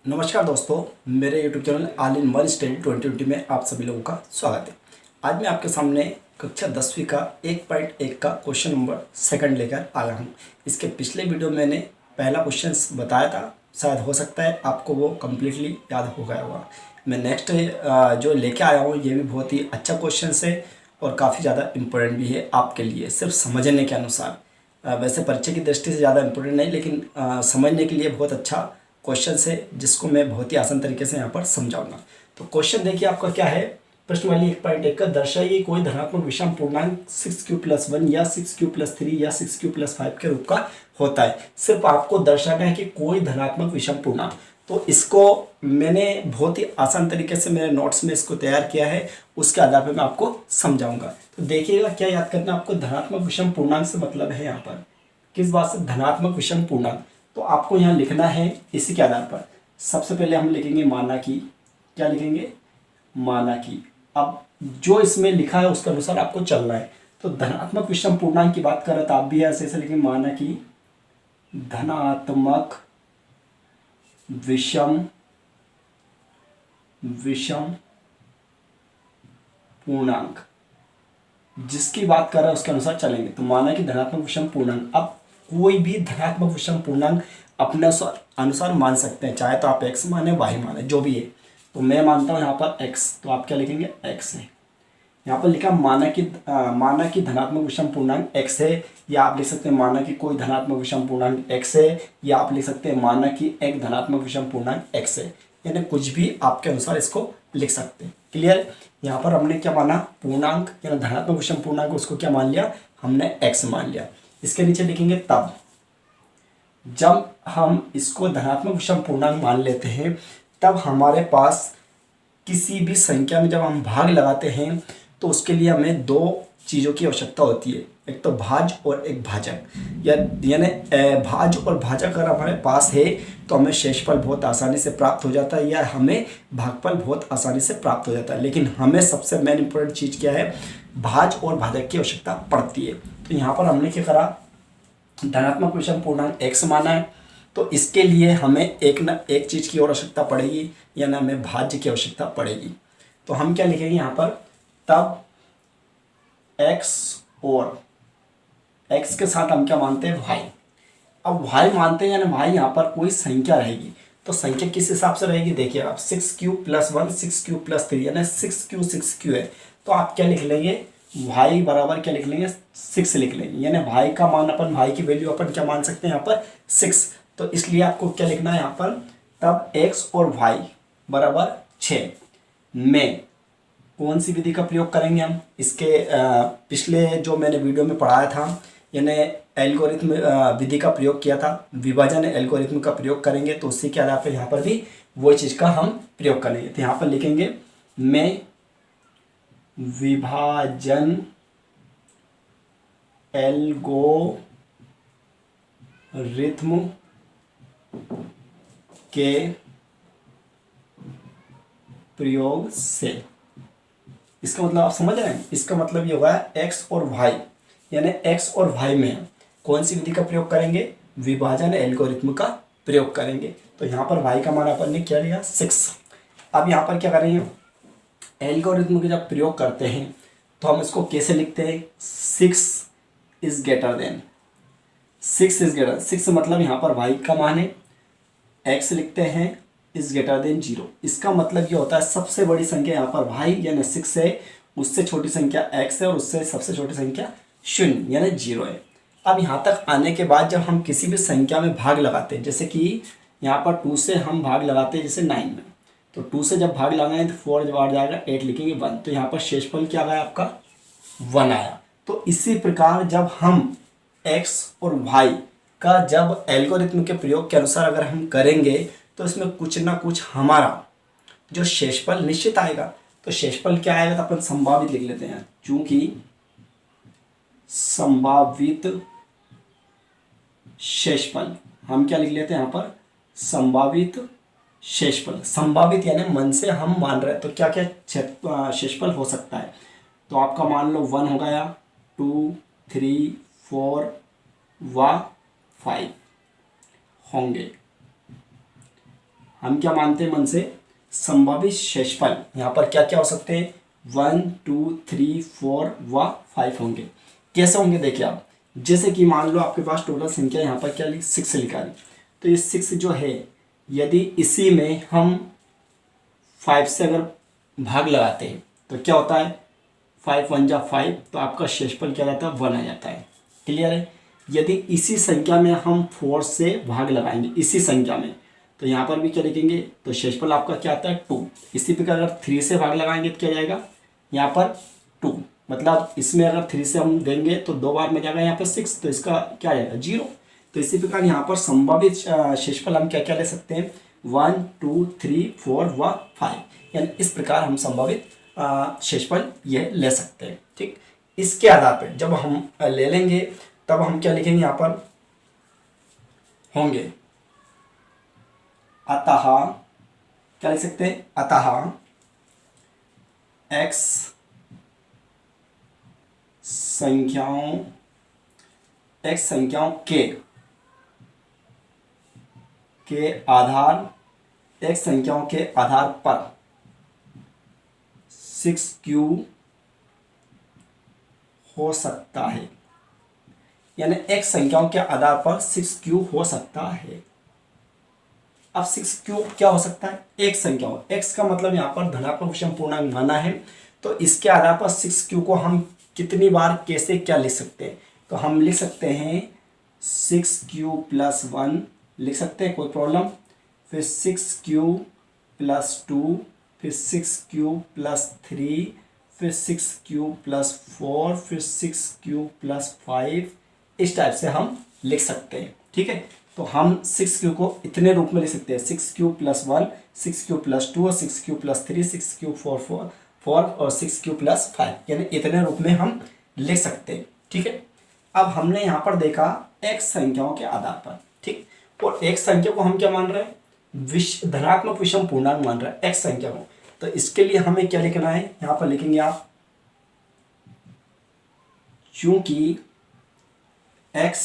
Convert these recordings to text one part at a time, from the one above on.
नमस्कार दोस्तों, मेरे YouTube channel all in one study 2020 में आप सभी लोगों का स्वागत है। आज मैं आपके सामने कक्षा 10वीं का 1.1 का क्वेश्चन नंबर सेकंड लेकर आया हूं। इसके पिछले वीडियो में मैंने पहला क्वेश्चन बताया था, शायद हो सकता है आपको वो कम्प्लीटली याद हो गया होगा। मैं नेक्स्ट जो लेके आया हूँ ये भी बहुत ही अच्छा क्वेश्चन है और काफ़ी ज़्यादा इम्पोर्टेंट भी है आपके लिए, सिर्फ समझने के अनुसार। वैसे परीक्षा की दृष्टि से ज़्यादा इम्पोर्टेंट नहीं, लेकिन समझने के लिए बहुत अच्छा क्वेश्चन है जिसको मैं बहुत ही आसान तरीके से यहाँ पर समझाऊंगा। तो क्वेश्चन देखिए आपका क्या है। प्रश्न वाली 1.1 का दर्शाइए कोई धनात्मक विषम पूर्णांक 6q+1 या 6q+3 या 6q+5 के रूप का होता है। सिर्फ आपको दर्शाना है कि कोई धनात्मक विषम पूर्णांक। तो इसको मैंने बहुत ही आसान तरीके से मेरे नोट्स में इसको तैयार किया है, उसके आधार पर मैं आपको समझाऊंगा। तो देखिएगा क्या याद करना आपको, धनात्मक विषम पूर्णांक से मतलब है यहाँ पर किस बात से, धनात्मक विषम पूर्णांक। तो आपको यहाँ लिखना है इसी के आधार पर। सबसे पहले हम लिखेंगे माना कि, क्या लिखेंगे, माना कि। अब जो इसमें लिखा है उसके अनुसार आपको चलना है। तो धनात्मक विषम पूर्णांक की बात करें तो आप भी ऐसे ऐसे लिखेंगे, माना कि धनात्मक विषम पूर्णांक जिसकी बात कर रहे हैं उसके अनुसार चलेंगे। तो माना कि धनात्मक विषम पूर्णांक, अब कोई भी धनात्मक विषम पूर्णांक अपने अनुसार मान सकते हैं, चाहे तो आप x माने y माने जो भी है। तो मैं मानता हूँ यहाँ पर x, तो आप क्या लिखेंगे, x है। यहाँ पर लिखा माना कि धनात्मक विषम पूर्णांक x है, या आप लिख सकते हैं माना कि कोई धनात्मक विषम पूर्णांक x है, या आप लिख सकते हैं माना कि एक धनात्मक विषम पूर्णांक x है। यानी कुछ भी आपके अनुसार इसको लिख सकते हैं। क्लियर। यहाँ पर हमने क्या माना, पूर्णांक यानी धनात्मक विषम पूर्णांक, उसको क्या मान लिया, हमने x मान लिया। इसके नीचे लिखेंगे तब जब हम इसको धनात्मक विषम पूर्णांक मान लेते हैं, तब हमारे पास किसी भी संख्या में जब हम भाग लगाते हैं तो उसके लिए हमें दो चीज़ों की आवश्यकता होती है, एक तो भाज और एक भाजक। यानी भाज और भाजक अगर हमारे पास है तो हमें शेषफल बहुत आसानी से प्राप्त हो जाता है, या हमें भागफल बहुत आसानी से प्राप्त हो जाता है। लेकिन हमें सबसे मेन इंपॉर्टेंट चीज़ क्या है, भाज और भाजक की आवश्यकता पड़ती है। तो यहाँ पर हमने क्या करा, धनात्मक विषम पूर्णांक x माना है, तो इसके लिए हमें एक चीज़ की और आवश्यकता पड़ेगी, यानी हमें भाज्य की आवश्यकता पड़ेगी। तो हम क्या लिखेंगे यहाँ पर, तब x और x के साथ हम क्या मानते हैं, y। अब y मानते हैं यानी y यहाँ पर कोई संख्या रहेगी। तो संख्या किस हिसाब से रहेगी, देखिए आप 6q+1 6q+3 यानी 6q है। तो आप क्या लिख लेंगे, y बराबर क्या लिख लेंगे, 6 लिख लेंगे। यानी y का मान अपन, y की वैल्यू अपन क्या मान सकते हैं यहाँ पर, 6। तो इसलिए आपको क्या लिखना है यहाँ पर, तब x और y बराबर 6 में कौन सी विधि का प्रयोग करेंगे हम, इसके पिछले जो मैंने वीडियो में पढ़ाया था, यानी एल्गोरिथम विधि का प्रयोग किया था, विभाजन एल्गोरिथम का प्रयोग करेंगे। तो उसी के आधार पर यहाँ पर भी वही चीज़ का हम प्रयोग करेंगे। तो यहाँ पर लिखेंगे मैं विभाजन एल्गोरिथम के प्रयोग से, इसका मतलब आप समझ रहे हैं, इसका मतलब ये होगा x और y, यानी x और y में कौन सी विधि का प्रयोग करेंगे, विभाजन एल्गोरिथम का प्रयोग करेंगे। तो यहाँ पर y का मान अपन ने क्या लिया, 6। अब यहाँ पर क्या करेंगे, एल्गोरिथम के जब प्रयोग करते हैं तो हम इसको कैसे लिखते हैं, 6 इज ग्रेटर देन 6 मतलब यहाँ पर y का मान है, x लिखते हैं इज ग्रेटर देन 0। इसका मतलब ये होता है सबसे बड़ी संख्या यहाँ पर y यानी 6 है, उससे छोटी संख्या x है, और उससे सबसे छोटी संख्या 0 यानी 0 है। अब यहाँ तक आने के बाद जब हम किसी भी संख्या में भाग लगाते हैं, जैसे कि यहाँ पर 2 से हम भाग लगाते हैं जैसे 9 में, तो 2 से जब भाग लगाएं तो 4 जब आ जाएगा 8 लिखेंगे 1, तो यहाँ पर शेषफल क्या आया आपका, 1 आया। तो इसी प्रकार जब हम x और y का जब एल्गोरिथम के प्रयोग के अनुसार अगर हम करेंगे तो इसमें कुछ ना कुछ हमारा जो शेषफल निश्चित आएगा। तो शेषफल क्या आएगा, तो अपन संभावित लिख लेते हैं, चूंकि संभावित शेषफल, हम क्या लिख लेते हैं यहाँ पर, संभावित शेषफल। संभावित यानी मन से हम मान रहे हैं, तो क्या क्या शेषफल हो सकता है। तो आपका मान लो 1 हो गया, 2 3 4 व 5 होंगे। हम क्या मानते हैं मन से, संभावित शेषफल यहाँ पर क्या क्या हो सकते हैं, 1 2 3 4 व 5 होंगे। कैसे होंगे देखिए आप, जैसे कि मान लो आपके पास टोटल संख्या यहाँ पर क्या 6 लिखा है, तो ये 6 जो है यदि इसी में हम 5 से अगर भाग लगाते हैं तो क्या होता है, 5 1 जा 5, तो आपका शेषफल क्या रहता है, 1 आ जाता है। क्लियर है। यदि इसी संख्या में हम 4 से भाग लगाएंगे इसी संख्या में, तो यहाँ पर भी क्या लिखेंगे, तो शेषफल आपका क्या आता है 2। इसी प्रकार अगर 3 से भाग लगाएंगे तो क्या जाएगा यहाँ पर 2, मतलब इसमें अगर 3 से हम देंगे तो 2 बार में जाएगा यहाँ पर 6, तो इसका क्या आएगा 0। तो इसी प्रकार यहाँ पर संभावित शेषफल हम क्या क्या ले सकते हैं, 1 2 3 4 व 5, यानी इस प्रकार हम संभावित शेषफल ये ले सकते हैं। ठीक, इसके आधार पर जब हम ले लेंगे तब हम क्या लिखेंगे यहाँ पर होंगे, अतः क्या लिख सकते हैं, अतः x संख्याओं के आधार x संख्याओं के आधार पर 6q हो सकता है, यानी x संख्याओं के आधार पर 6q हो सकता है। अब 6q क्या हो सकता है, एक संख्या हो, x का मतलब यहाँ पर धनात्मक विषम पूर्णांक माना है, तो इसके आधार पर 6q को हम कितनी बार कैसे क्या लिख सकते हैं, तो हम लिख सकते हैं 6q + 1 लिख सकते हैं, कोई प्रॉब्लम, फिर 6q + 2, फिर 6q + 3, फिर 6q + 4, फिर 6q + 5, इस टाइप से हम लिख सकते हैं। ठीक है, तो हम 6q को इतने रूप में लिख सकते हैं, 6q + 1, 6q + 2, 6q + 3, 6q 4 और 6q + 5, यानी इतने रूप में हम लिख सकते हैं। ठीक है, अब हमने यहाँ पर देखा x संख्याओं के आधार पर। ठीक, और x संख्या को हम क्या मान रहे हैं, धनात्मक विषम पूर्णांक मान रहे हैं x संख्या को, तो इसके लिए हमें क्या लिखना है, यहाँ पर लिखेंगे आप, चूंकि x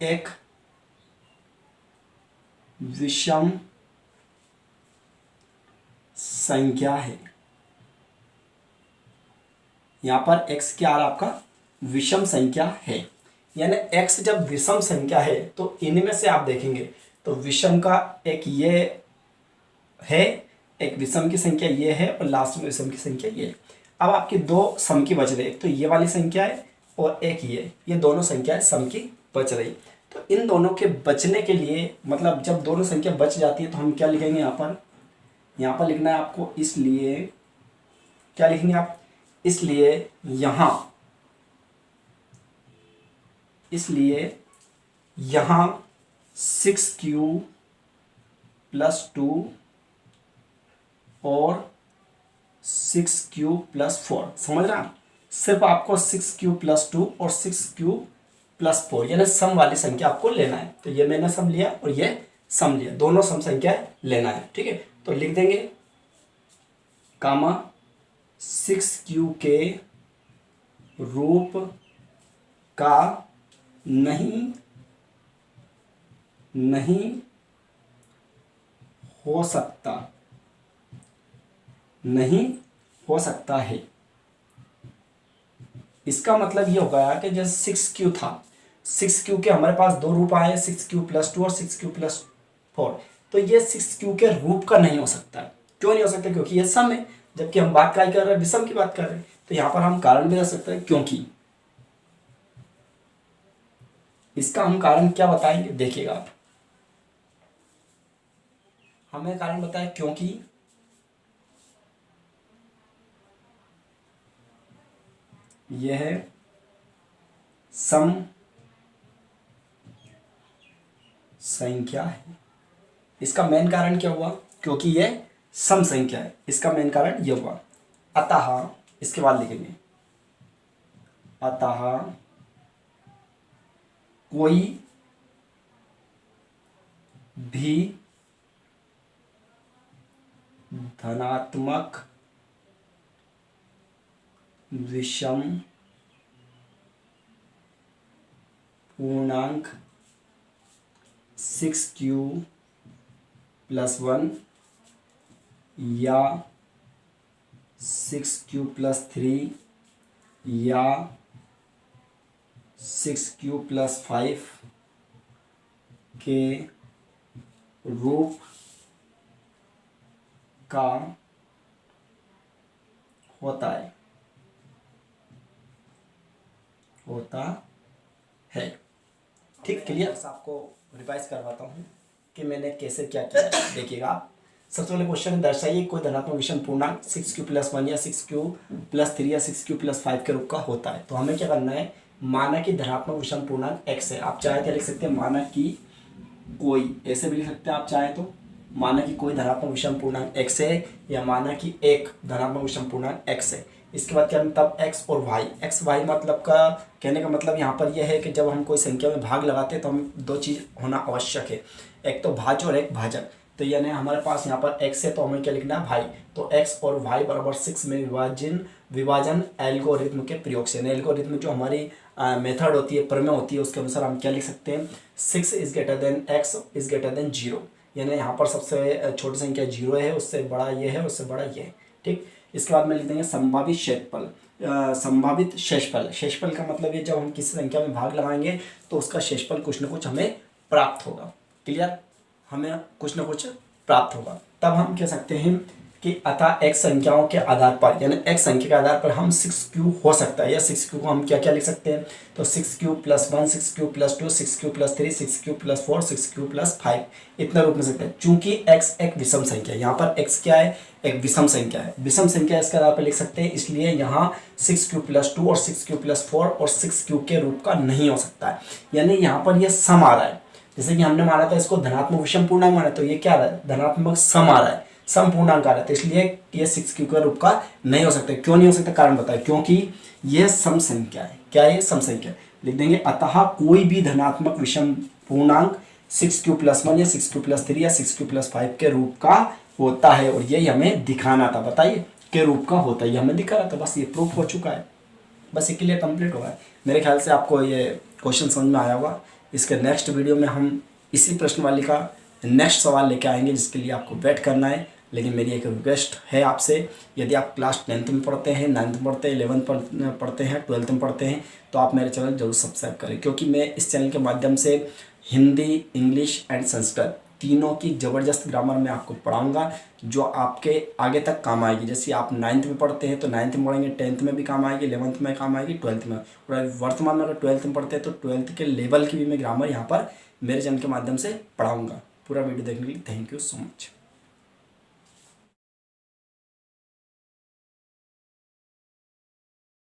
एक विषम संख्या है, यहां पर x क्या आ रहा आपका, विषम संख्या है, यानी x जब विषम संख्या है तो इनमें से आप देखेंगे तो विषम का एक ये है, एक विषम की संख्या ये है और लास्ट में विषम की संख्या ये है। अब आपकी दो सम की बच रही, एक तो ये वाली संख्या है और एक ये दोनों संख्याएं सम की बच रही। तो इन दोनों के बचने के लिए, मतलब जब दोनों संख्या बच जाती है तो हम क्या लिखेंगे, यहाँ पर लिखना है आपको, इसलिए क्या लिखेंगे आप, इसलिए यहाँ 6q + 2 और 6q + 4, समझ रहे हैं, सिर्फ आपको 6q + 2 और 6q + 4 यानी सम वाली संख्या आपको लेना है। तो ये मैंने सम लिया और ये सम लिया, दोनों सम संख्या लेना है। ठीक है, तो लिख देंगे कामा 6q के रूप का नहीं हो सकता है। इसका मतलब ये हो गया कि जैसे 6q था, 6q के हमारे पास दो रूप आए, 6q + 2 और 6q + 4, तो ये 6q के रूप का नहीं हो सकता। क्यों नहीं हो सकता, क्योंकि ये सम है, जबकि हम बात क्या कर रहे हैं, विषम की बात कर रहे हैं। तो यहां पर हम कारण भी दे सकते हैं, क्योंकि इसका हम कारण क्या बताएंगे, देखिएगा आप, हमें कारण बताया क्योंकि यह सम संख्या है। इसका मेन कारण क्या हुआ, क्योंकि यह सम संख्या है, इसका मेन कारण यह हुआ। अतः इसके बाद लिखेंगे, अतः कोई भी धनात्मक विषम पूर्णांक 6q प्लस 1 या 6 प्लस 3 या 6 प्लस 5 के रूप का होता है। ठीक, क्लियर। आपको रिवाइज करवाता हूँ कि मैंने कैसे क्या किया। देखिएगा, सबसे पहले क्वेश्चन दर्शाइए कोई धनात्मक विषम पूर्णांक 6q प्लस 1 या 6q प्लस 3 या 6q प्लस 5 के रूप का होता है। तो हमें क्या करना है, माना कि धनात्मक विषम पूर्णांक x है। आप चाहे तो लिख सकते हैं माना कि कोई, ऐसे भी लिख सकते हैं आप चाहे तो, माना कि कोई धनात्मक विषम पूर्णांक x है या माना कि एक धनात्मक विषम पूर्णांक x है। इसके बाद क्या, तब x और y मतलब का कहने का मतलब यहाँ पर यह है कि जब हम कोई संख्या में भाग लगाते हैं तो हम दो चीज़ होना आवश्यक है, एक तो भाज्य और एक भाजक। तो यानी हमारे पास यहाँ पर x है तो हमें क्या लिखना है, भाई। तो x और y बराबर 6 में विभाजन एल्गोरिथम के प्रयोग से, एल्गोरिथम जो हमारी मेथड होती है, प्रमेय होती है, उसके अनुसार हम क्या लिख सकते हैं, 6 is greater than x is greater than 0। यानी यहाँ पर सबसे छोटी संख्या 0 है, उससे बड़ा ये है, उससे बड़ा ये है। ठीक, इसके बाद में लिख देंगे संभावित शेषफल का मतलब ये, जब हम किसी संख्या में भाग लगाएंगे तो उसका शेषफल कुछ न कुछ हमें प्राप्त होगा। क्लियर, हमें कुछ न कुछ प्राप्त होगा। तब हम कह सकते हैं कि अतः x संख्याओं के आधार पर, यानी x संख्या के आधार पर हम 6q हो सकता है, या 6q को हम क्या क्या लिख सकते हैं, तो 6q plus 1, 6q plus 2, 6q plus 3, 6q plus 4, 6q plus 5, इतना रूप में सकते हैं। चूंकि x एक विषम संख्या है, यहाँ पर x क्या है, एक विषम संख्या है, विषम संख्या इसके आधार पर लिख सकते हैं, इसलिए यहाँ 6q प्लस 2 और 6q प्लस 4 और 6q के रूप का नहीं हो सकता है। यानी यहाँ पर यह सम आ रहा है, जैसे कि हमने माना था इसको धनात्मक विषम पूर्णांक माना, तो ये क्या आ रहा है, धनात्मक सम आ रहा है, सम पूर्णांक आ रहा है। तो इसलिए ये 6q के रूप का नहीं हो सकता। क्यों नहीं हो सकता, कारण बताए, क्योंकि यह सम संख्या है। क्या है, सम संख्या। लिख देंगे अतः कोई भी धनात्मक विषम पूर्णांक 6q प्लस 1 या 6q प्लस 3 या 6q प्लस 5 के रूप का होता है, और यही हमें दिखाना था। बताइए, के रूप का होता है, ये हमें दिखा रहा था, बस ये प्रूफ हो चुका है, बस इसके लिए कंप्लीट होगा। मेरे ख्याल से आपको ये क्वेश्चन समझ में आया होगा। इसके नेक्स्ट वीडियो में हम इसी प्रश्नवाली का नेक्स्ट सवाल लेके आएंगे, जिसके लिए आपको वेट करना है। लेकिन मेरी एक रिक्वेस्ट है आपसे, यदि आप क्लास 10th में पढ़ते हैं, 9th में पढ़ते हैं, 11th पढ़ते हैं, 12th में पढ़ते हैं, तो आप मेरे चैनल जरूर सब्सक्राइब करें, क्योंकि मैं इस चैनल के माध्यम से हिंदी, इंग्लिश एंड संस्कृत तीनों की ज़बरदस्त ग्रामर में आपको पढ़ाऊंगा, जो आपके आगे तक काम आएगी। जैसे आप 9th में पढ़ते हैं तो 9th में पढ़ेंगे, 10th में भी काम आएगी, 11th में काम आएगी, 12th में। और वर्तमान में अगर 12th में पढ़ते हैं तो 12th के लेवल की भी मैं ग्रामर यहाँ पर मेरे चैनल के माध्यम से पढ़ाऊँगा। पूरा वीडियो देखने के लिए थैंक यू सो मच।